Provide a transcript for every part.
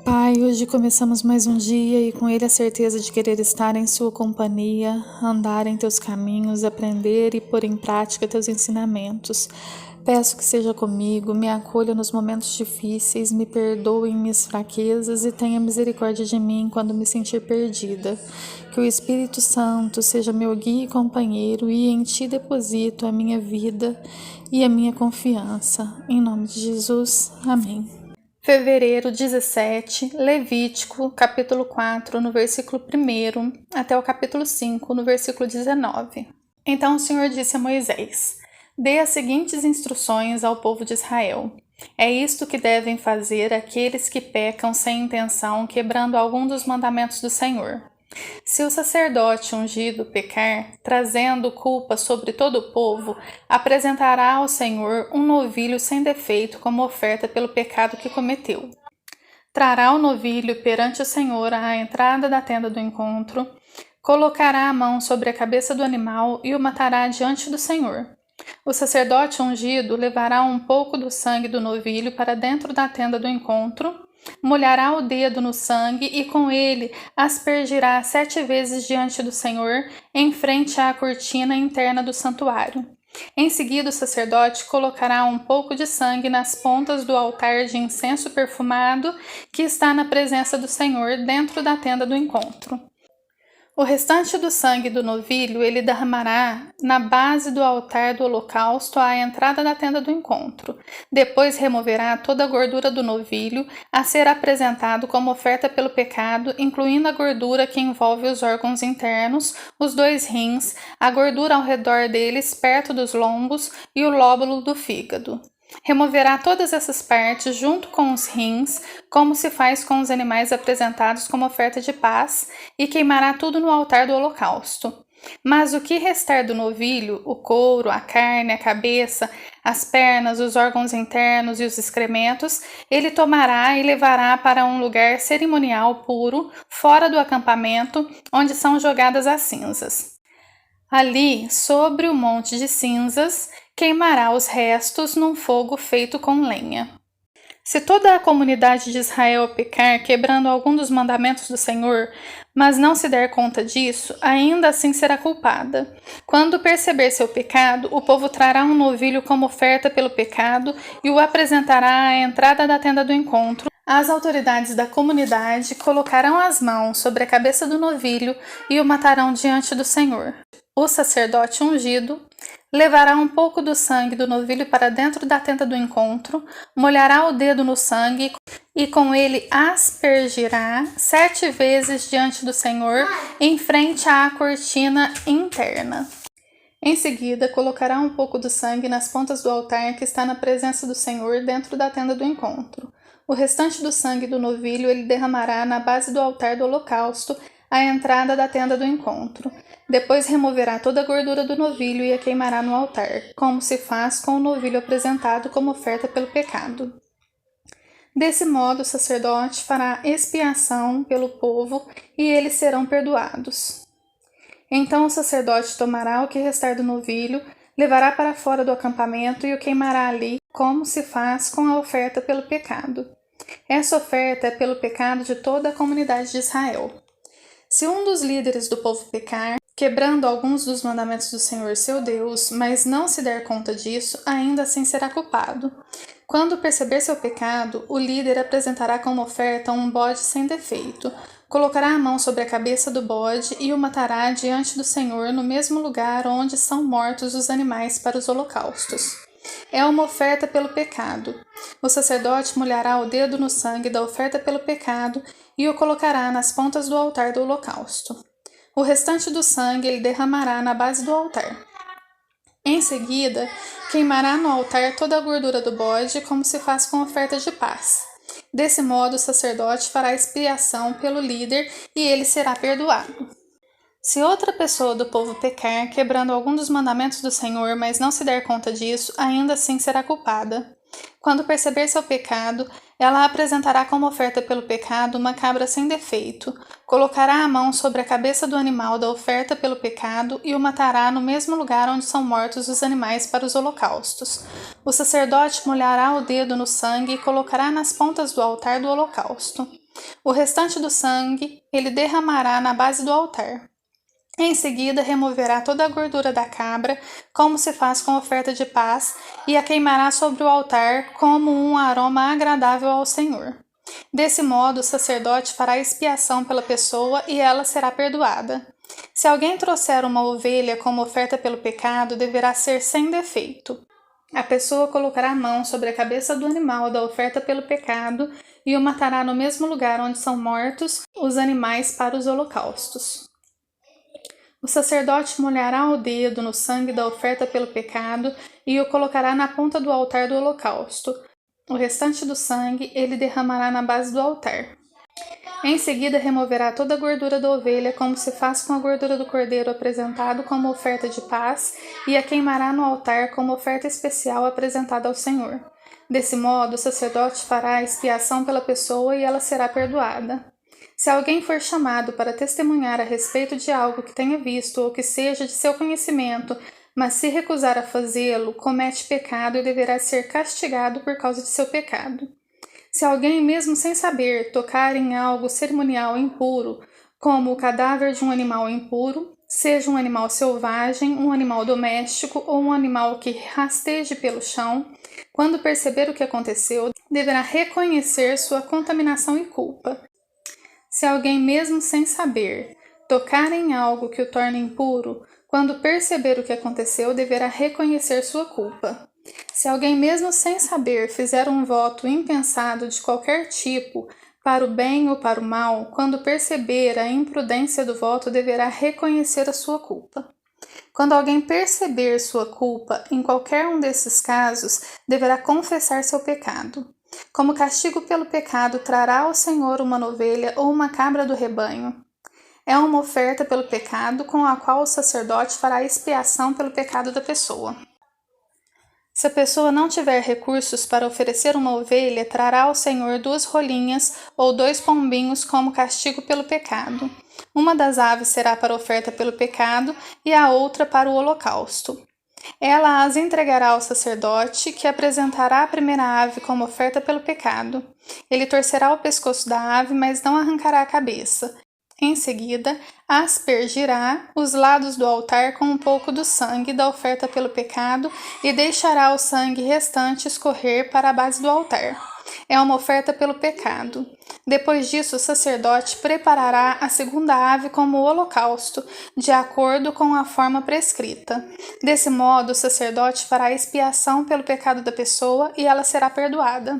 Pai, hoje começamos mais um dia e com ele a certeza de querer estar em sua companhia, andar em teus caminhos, aprender e pôr em prática teus ensinamentos. Peço que seja comigo, me acolha nos momentos difíceis, me perdoe em minhas fraquezas e tenha misericórdia de mim quando me sentir perdida. Que o Espírito Santo seja meu guia e companheiro e em ti deposito a minha vida e a minha confiança. Em nome de Jesus, amém. Fevereiro 17, Levítico, capítulo 4, no versículo 1 até o capítulo 5, no versículo 19. Então o Senhor disse a Moisés: Dê as seguintes instruções ao povo de Israel. É isto que devem fazer aqueles que pecam sem intenção, quebrando algum dos mandamentos do Senhor. Se o sacerdote ungido pecar, trazendo culpa sobre todo o povo, apresentará ao Senhor um novilho sem defeito como oferta pelo pecado que cometeu. Trará o novilho perante o Senhor à entrada da tenda do encontro, colocará a mão sobre a cabeça do animal e o matará diante do Senhor. O sacerdote ungido levará um pouco do sangue do novilho para dentro da tenda do encontro, molhará o dedo no sangue e com ele aspergirá 7 vezes diante do Senhor, em frente à cortina interna do santuário. Em seguida, o sacerdote colocará um pouco de sangue nas pontas do altar de incenso perfumado que está na presença do Senhor dentro da tenda do encontro. O restante do sangue do novilho ele derramará na base do altar do holocausto à entrada da tenda do encontro. Depois removerá toda a gordura do novilho a ser apresentado como oferta pelo pecado, incluindo a gordura que envolve os órgãos internos, os 2 rins, a gordura ao redor deles perto dos lombos e o lóbulo do fígado. Removerá todas essas partes junto com os rins, como se faz com os animais apresentados como oferta de paz, e queimará tudo no altar do holocausto. Mas o que restar do novilho, o couro, a carne, a cabeça, as pernas, os órgãos internos e os excrementos, ele tomará e levará para um lugar cerimonial puro, fora do acampamento, onde são jogadas as cinzas. Ali, sobre o monte de cinzas, queimará os restos num fogo feito com lenha. Se toda a comunidade de Israel pecar, quebrando algum dos mandamentos do Senhor, mas não se der conta disso, ainda assim será culpada. Quando perceber seu pecado, o povo trará um novilho como oferta pelo pecado e o apresentará à entrada da tenda do encontro. As autoridades da comunidade colocarão as mãos sobre a cabeça do novilho e o matarão diante do Senhor. O sacerdote ungido levará um pouco do sangue do novilho para dentro da tenda do encontro, molhará o dedo no sangue e com ele aspergirá 7 vezes diante do Senhor, em frente à cortina interna. Em seguida, colocará um pouco do sangue nas pontas do altar que está na presença do Senhor dentro da tenda do encontro. O restante do sangue do novilho ele derramará na base do altar do holocausto, à entrada da tenda do encontro. Depois removerá toda a gordura do novilho e a queimará no altar, como se faz com o novilho apresentado como oferta pelo pecado. Desse modo, o sacerdote fará expiação pelo povo e eles serão perdoados. Então o sacerdote tomará o que restar do novilho, levará para fora do acampamento e o queimará ali, como se faz com a oferta pelo pecado. Essa oferta é pelo pecado de toda a comunidade de Israel. Se um dos líderes do povo pecar, quebrando alguns dos mandamentos do Senhor seu Deus, mas não se der conta disso, ainda assim será culpado. Quando perceber seu pecado, o líder apresentará como oferta um bode sem defeito, colocará a mão sobre a cabeça do bode e o matará diante do Senhor no mesmo lugar onde são mortos os animais para os holocaustos. É uma oferta pelo pecado. O sacerdote molhará o dedo no sangue da oferta pelo pecado e o colocará nas pontas do altar do holocausto. O restante do sangue ele derramará na base do altar. Em seguida, queimará no altar toda a gordura do bode, como se faz com oferta de paz. Desse modo, o sacerdote fará expiação pelo líder e ele será perdoado. Se outra pessoa do povo pecar, quebrando algum dos mandamentos do Senhor, mas não se der conta disso, ainda assim será culpada. Quando perceber seu pecado, ela apresentará como oferta pelo pecado uma cabra sem defeito, colocará a mão sobre a cabeça do animal da oferta pelo pecado e o matará no mesmo lugar onde são mortos os animais para os holocaustos. O sacerdote molhará o dedo no sangue e colocará nas pontas do altar do holocausto. O restante do sangue ele derramará na base do altar. Em seguida, removerá toda a gordura da cabra, como se faz com oferta de paz, e a queimará sobre o altar como um aroma agradável ao Senhor. Desse modo, o sacerdote fará expiação pela pessoa e ela será perdoada. Se alguém trouxer uma ovelha como oferta pelo pecado, deverá ser sem defeito. A pessoa colocará a mão sobre a cabeça do animal da oferta pelo pecado e o matará no mesmo lugar onde são mortos os animais para os holocaustos. O sacerdote molhará o dedo no sangue da oferta pelo pecado e o colocará na ponta do altar do holocausto. O restante do sangue ele derramará na base do altar. Em seguida, removerá toda a gordura da ovelha, como se faz com a gordura do cordeiro apresentado como oferta de paz, e a queimará no altar como oferta especial apresentada ao Senhor. Desse modo, o sacerdote fará a expiação pela pessoa e ela será perdoada. Se alguém for chamado para testemunhar a respeito de algo que tenha visto ou que seja de seu conhecimento, mas se recusar a fazê-lo, comete pecado e deverá ser castigado por causa de seu pecado. Se alguém, mesmo sem saber, tocar em algo cerimonial impuro, como o cadáver de um animal impuro, seja um animal selvagem, um animal doméstico ou um animal que rasteje pelo chão, quando perceber o que aconteceu, deverá reconhecer sua contaminação e culpa. Se alguém, mesmo sem saber, tocar em algo que o torne impuro, quando perceber o que aconteceu, deverá reconhecer sua culpa. Se alguém, mesmo sem saber, fizer um voto impensado de qualquer tipo, para o bem ou para o mal, quando perceber a imprudência do voto, deverá reconhecer a sua culpa. Quando alguém perceber sua culpa em qualquer um desses casos, deverá confessar seu pecado. Como castigo pelo pecado, trará ao Senhor uma novilha ou uma cabra do rebanho. É uma oferta pelo pecado com a qual o sacerdote fará expiação pelo pecado da pessoa. Se a pessoa não tiver recursos para oferecer uma ovelha, trará ao Senhor 2 rolinhas ou 2 pombinhos como castigo pelo pecado. Uma das aves será para oferta pelo pecado e a outra para o holocausto. Ela as entregará ao sacerdote, que apresentará a primeira ave como oferta pelo pecado. Ele torcerá o pescoço da ave, mas não arrancará a cabeça. Em seguida, aspergirá os lados do altar com um pouco do sangue da oferta pelo pecado e deixará o sangue restante escorrer para a base do altar. É uma oferta pelo pecado. Depois disso, o sacerdote preparará a segunda ave como holocausto, de acordo com a forma prescrita. Desse modo, o sacerdote fará expiação pelo pecado da pessoa e ela será perdoada.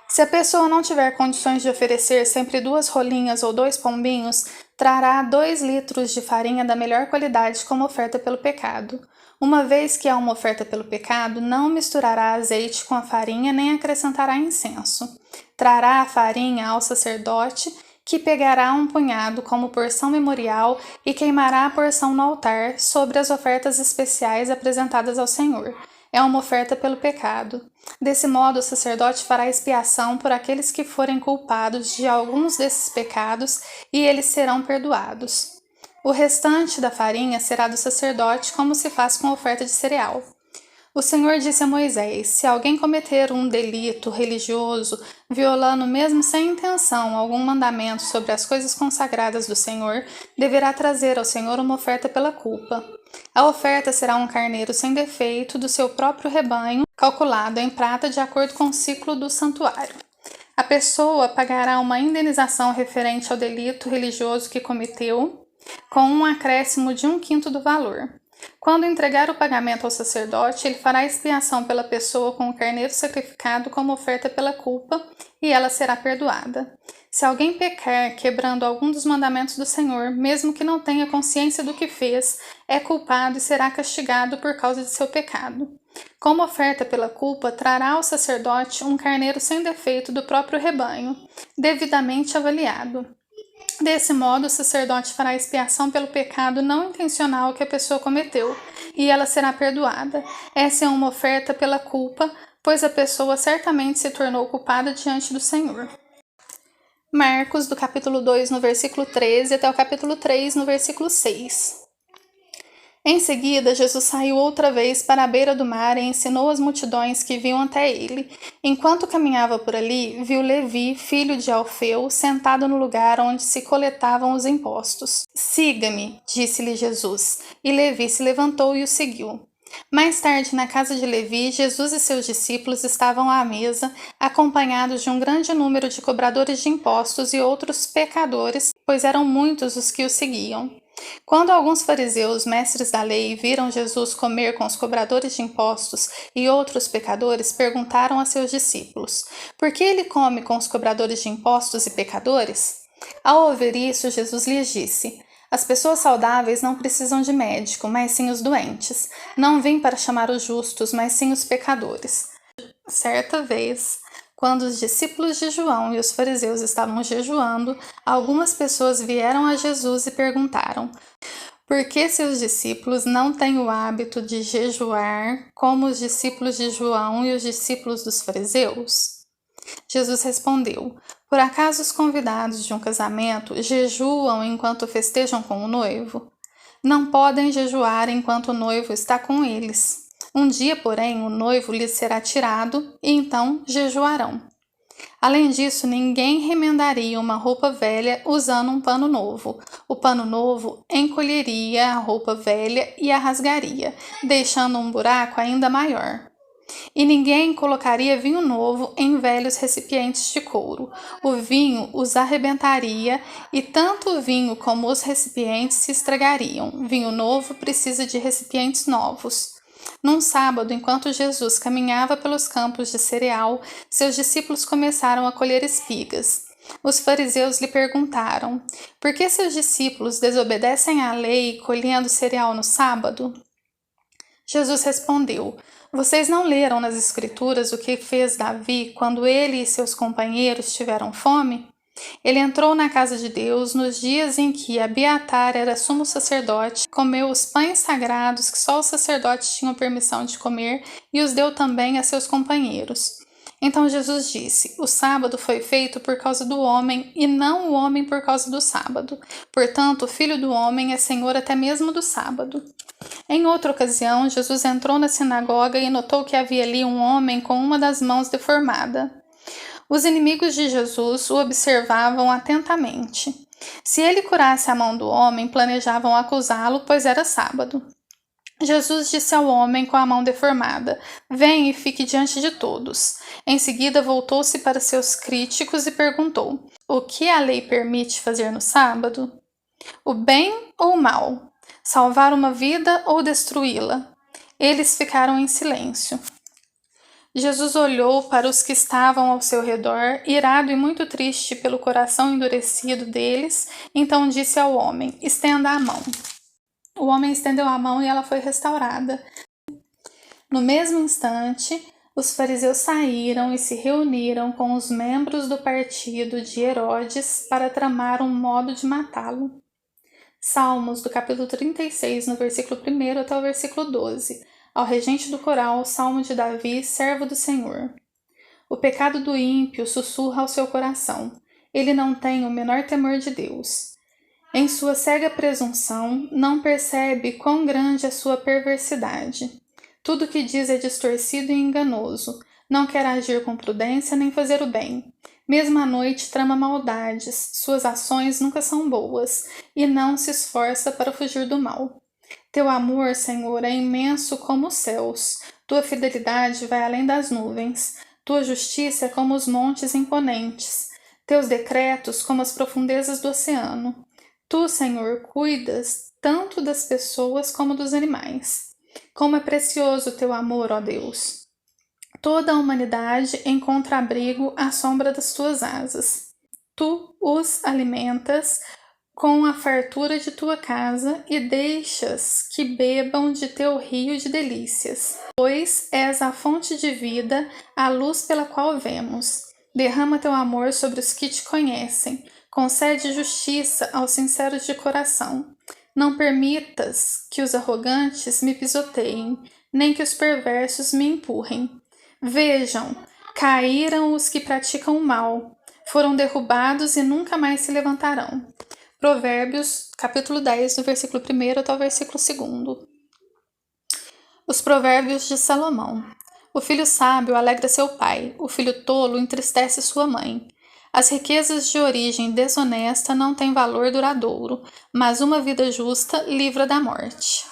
Se a pessoa não tiver condições de oferecer sempre 2 rolinhas ou 2 pombinhos, trará 2 litros de farinha da melhor qualidade como oferta pelo pecado. Uma vez que há uma oferta pelo pecado, não misturará azeite com a farinha nem acrescentará incenso. Trará a farinha ao sacerdote, que pegará um punhado como porção memorial e queimará a porção no altar sobre as ofertas especiais apresentadas ao Senhor. É uma oferta pelo pecado. Desse modo, o sacerdote fará expiação por aqueles que forem culpados de alguns desses pecados e eles serão perdoados. O restante da farinha será do sacerdote, como se faz com oferta de cereal. O Senhor disse a Moisés: se alguém cometer um delito religioso, violando mesmo sem intenção algum mandamento sobre as coisas consagradas do Senhor, deverá trazer ao Senhor uma oferta pela culpa. A oferta será um carneiro sem defeito do seu próprio rebanho, calculado em prata de acordo com o ciclo do santuário. A pessoa pagará uma indenização referente ao delito religioso que cometeu, com um acréscimo de 1/5 do valor. Quando entregar o pagamento ao sacerdote, ele fará expiação pela pessoa com o carneiro sacrificado como oferta pela culpa, e ela será perdoada. Se alguém pecar quebrando algum dos mandamentos do Senhor, mesmo que não tenha consciência do que fez, é culpado e será castigado por causa de seu pecado. Como oferta pela culpa, trará ao sacerdote um carneiro sem defeito do próprio rebanho, devidamente avaliado. Desse modo, o sacerdote fará expiação pelo pecado não intencional que a pessoa cometeu, e ela será perdoada. Essa é uma oferta pela culpa, pois a pessoa certamente se tornou culpada diante do Senhor. Marcos, do capítulo 2, no versículo 13, até o capítulo 3, no versículo 6. Em seguida, Jesus saiu outra vez para a beira do mar e ensinou as multidões que vinham até ele. Enquanto caminhava por ali, viu Levi, filho de Alfeu, sentado no lugar onde se coletavam os impostos. Siga-me, disse-lhe Jesus, e Levi se levantou e o seguiu. Mais tarde, na casa de Levi, Jesus e seus discípulos estavam à mesa, acompanhados de um grande número de cobradores de impostos e outros pecadores, pois eram muitos os que o seguiam. Quando alguns fariseus, mestres da lei, viram Jesus comer com os cobradores de impostos e outros pecadores, perguntaram a seus discípulos: por que ele come com os cobradores de impostos e pecadores? Ao ouvir isso, Jesus lhes disse: as pessoas saudáveis não precisam de médico, mas sim os doentes. Não vim para chamar os justos, mas sim os pecadores. Certa vez, quando os discípulos de João e os fariseus estavam jejuando, algumas pessoas vieram a Jesus e perguntaram: por que seus discípulos não têm o hábito de jejuar como os discípulos de João e os discípulos dos fariseus? Jesus respondeu: por acaso os convidados de um casamento jejuam enquanto festejam com o noivo? Não podem jejuar enquanto o noivo está com eles. Um dia, porém, o noivo lhes será tirado e então jejuarão. Além disso, ninguém remendaria uma roupa velha usando um pano novo. O pano novo encolheria a roupa velha e a rasgaria, deixando um buraco ainda maior. E ninguém colocaria vinho novo em velhos recipientes de couro. O vinho os arrebentaria e tanto o vinho como os recipientes se estragariam. Vinho novo precisa de recipientes novos. Num sábado, enquanto Jesus caminhava pelos campos de cereal, seus discípulos começaram a colher espigas. Os fariseus lhe perguntaram: por que seus discípulos desobedecem à lei colhendo cereal no sábado? Jesus respondeu: vocês não leram nas Escrituras o que fez Davi quando ele e seus companheiros tiveram fome? Ele entrou na casa de Deus nos dias em que Abiatar era sumo sacerdote, comeu os pães sagrados que só os sacerdotes tinham permissão de comer e os deu também a seus companheiros. Então Jesus disse: o sábado foi feito por causa do homem e não o homem por causa do sábado. Portanto, o Filho do Homem é Senhor até mesmo do sábado. Em outra ocasião, Jesus entrou na sinagoga e notou que havia ali um homem com uma das mãos deformada. Os inimigos de Jesus o observavam atentamente. Se ele curasse a mão do homem, planejavam acusá-lo, pois era sábado. Jesus disse ao homem com a mão deformada: vem e fique diante de todos. Em seguida voltou-se para seus críticos e perguntou: o que a lei permite fazer no sábado? O bem ou o mal? Salvar uma vida ou destruí-la? Eles ficaram em silêncio. Jesus olhou para os que estavam ao seu redor, irado e muito triste pelo coração endurecido deles, então disse ao homem: estenda a mão. O homem estendeu a mão e ela foi restaurada. No mesmo instante, os fariseus saíram e se reuniram com os membros do partido de Herodes para tramar um modo de matá-lo. Salmos, do capítulo 36, no versículo 1 até o versículo 12. Ao regente do coral, Salmo de Davi, servo do Senhor. O pecado do ímpio sussurra ao seu coração. Ele não tem o menor temor de Deus. Em sua cega presunção, não percebe quão grande é sua perversidade. Tudo o que diz é distorcido e enganoso. Não quer agir com prudência nem fazer o bem. Mesmo à noite trama maldades, suas ações nunca são boas, e não se esforça para fugir do mal. Teu amor, Senhor, é imenso como os céus. Tua fidelidade vai além das nuvens. Tua justiça é como os montes imponentes. Teus decretos como as profundezas do oceano. Tu, Senhor, cuidas tanto das pessoas como dos animais. Como é precioso teu amor, ó Deus! Toda a humanidade encontra abrigo à sombra das tuas asas. Tu os alimentas com a fartura de tua casa e deixas que bebam de teu rio de delícias. Pois és a fonte de vida, a luz pela qual vemos. Derrama teu amor sobre os que te conhecem. Concede justiça aos sinceros de coração. Não permitas que os arrogantes me pisoteiem, nem que os perversos me empurrem. Vejam, caíram os que praticam o mal. Foram derrubados e nunca mais se levantarão. Provérbios, capítulo 10, do versículo 1 até o versículo 2. Os provérbios de Salomão. O filho sábio alegra seu pai, o filho tolo entristece sua mãe. As riquezas de origem desonesta não têm valor duradouro, mas uma vida justa livra da morte.